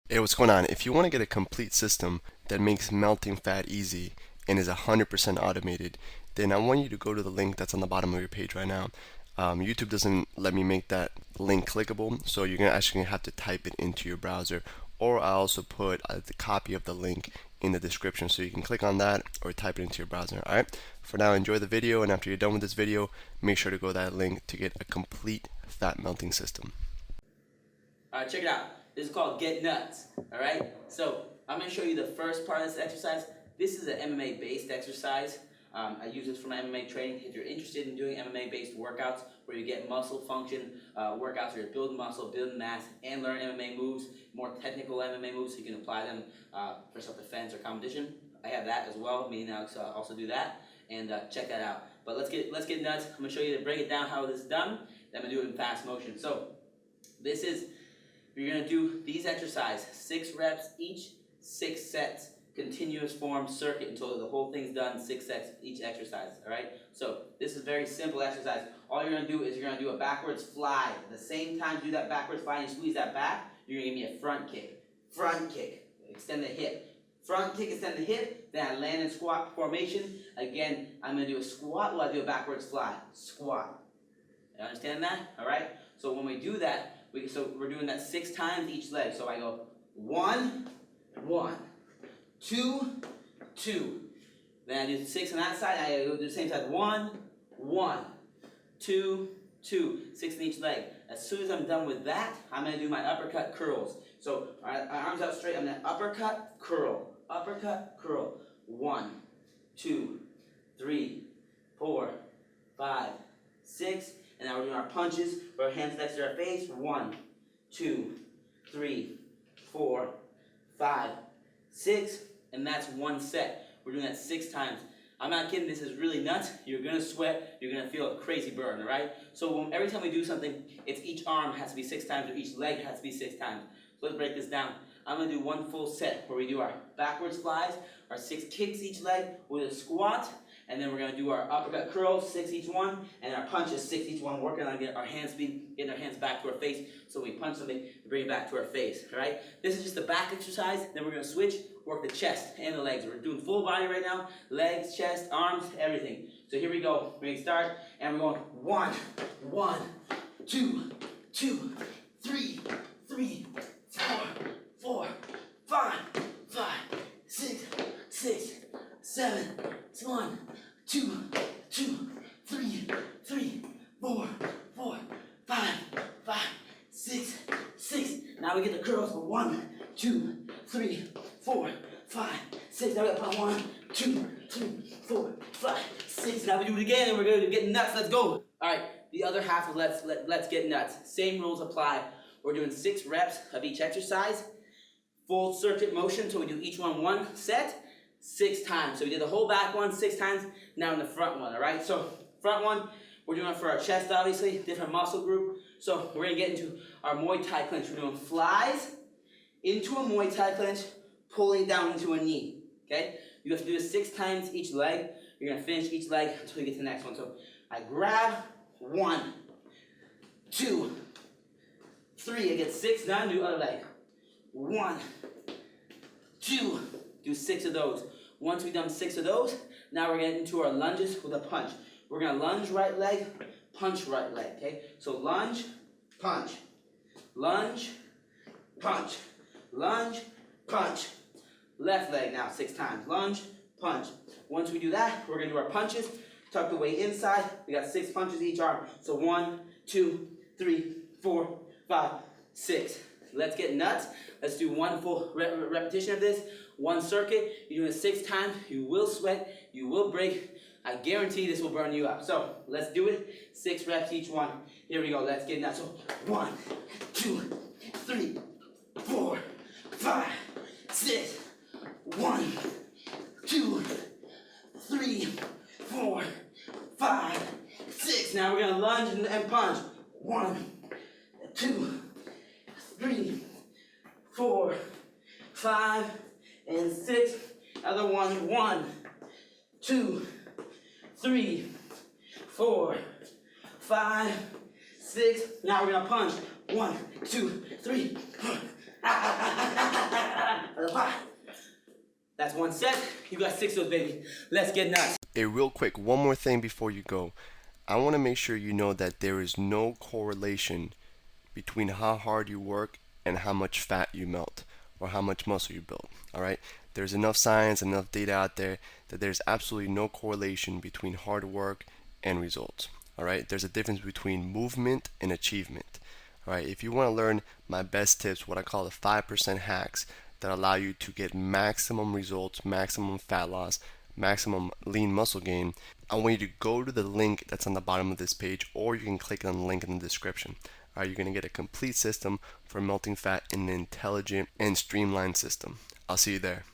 Hey, what's going on? If you want to get a complete system that makes melting fat easy and is 100% automated, then I want you to go to the link that's on the bottom of your page right now. YouTube doesn't let me make that link clickable, so you're actually gonna have to type it into your browser, or I also put the copy of the link in the description, so you can click on that or type it into your browser. All right. For now, enjoy the video, and after you're done with this video, make sure to go to that link to get a complete fat melting system. All right, check it out. This is called Get Nuts. All right. So I'm going to show you the first part of this exercise. This is an MMA-based exercise. I use this for my MMA training. If you're interested in doing MMA-based workouts where you get muscle function workouts where you're building muscle, building mass, and learn MMA moves, more technical MMA moves, so you can apply them for self-defense or competition. I have that as well. Me and Alex also do that, and check that out. But let's get nuts. I'm going to show you to break it down how this is done. Then I'm going to do it in fast motion. So this is. You're going to do these exercises, 6 reps each, 6 sets, continuous form circuit until the whole thing's done, 6 sets each exercise, all right? So this is very simple exercise. All you're going to do is you're going to do a backwards fly. At the same time you do that backwards fly and you squeeze that back, you're going to give me a front kick, extend the hip. Front kick, extend the hip, then I land in squat formation. Again, I'm going to do a squat while I do a backwards fly, squat. You understand that? All right? So when we do that, we're doing that 6 times each leg. So I go 1, 1, 2, 2. Then I do 6 on that side. I go do the same side. 1, 1, 2, 2. 6 in each leg. As soon as I'm done with that, I'm going to do my uppercut curls. So my arms out straight. I'm going to uppercut, curl. Uppercut, curl. 1, 2, 3, 4, 5, 6. And now we're doing our punches. Our hands next to our face. 1, 2, 3, 4, 5, 6. And that's one set. We're doing that 6 times. I'm not kidding. This is really nuts. You're going to sweat. You're going to feel a crazy burn, all right? So every time we do something, it's each arm has to be 6 times or each leg has to be 6 times. So let's break this down. I'm going to do one full set where we do our backwards flies, our 6 kicks each leg with a squat. And then we're going to do our uppercut curls, 6 each one, and our punches, 6 each one, working on getting our hands back to our face. So when we punch something, we bring it back to our face, all right? This is just the back exercise. Then we're going to switch, work the chest and the legs. We're doing full body right now, legs, chest, arms, everything. So here we go. We're going to start, and we're going 1, 1, 2, 2, 3, 3, 4, 4, 5, 5, 6, 6, 7, 1, 2, 2, 3, 3, 4, 4, 5, 5, 6, 6. Now we get the curls for 1, 2, 3, 4, 5, 6. Now we got 1, 2, 3, 4, 5, 6. Now we do it again and we're going to get nuts. Let's go. All right, the other half of let's get nuts. Same rules apply. We're doing 6 reps of each exercise. Full circuit motion, so we do each one set. 6 times. So we did the whole back one 6 times. Now in the front one, all right? So front one, we're doing it for our chest, obviously, different muscle group. So we're going to get into our Muay Thai clinch. We're doing flies into a Muay Thai clinch, pulling down into a knee, okay? You have to do this 6 times each leg. You're going to finish each leg until you get to the next one. So I grab 1, 2, 3. I get 6. Now I do other leg. 1, 2. Do 6 of those. Once we've done 6 of those, now we're getting into our lunges with a punch. We're going to lunge right leg, punch right leg, okay? So lunge, punch, lunge, punch, lunge, punch. Left leg now 6 times. Lunge, punch. Once we do that, we're going to do our punches, tuck the weight inside. We got 6 punches each arm. So 1, 2, 3, 4, 5, 6. Let's get nuts. Let's do one full repetition of this. One circuit. You're doing it 6 times. You will sweat. You will break. I guarantee this will burn you up. So let's do it. 6 reps each one. Here we go. Let's get nuts. So 1, 2, 3, 4, 5, 6. 1, 2, 3, 4, 5, 6. Now we're gonna lunge and punch. 1, 2, 3, 4, 5, and 6. Other one. 1, 2, 3, 4, 5, 6. Now we're gonna punch. 1, 2, 3, 4. That's one set. You got 6 of those, baby. Let's get nuts. Hey, real quick, one more thing before you go. I want to make sure you know that there is no correlation between how hard you work and how much fat you melt or how much muscle you build. All right? There's enough science, enough data out there that there's absolutely no correlation between hard work and results. All right? There's a difference between movement and achievement. All right? If you want to learn my best tips, what I call the 5% hacks that allow you to get maximum results, maximum fat loss, maximum lean muscle gain, I want you to go to the link that's on the bottom of this page, or you can click on the link in the description. All right, you're going to get a complete system for melting fat in an intelligent and streamlined system. I'll see you there.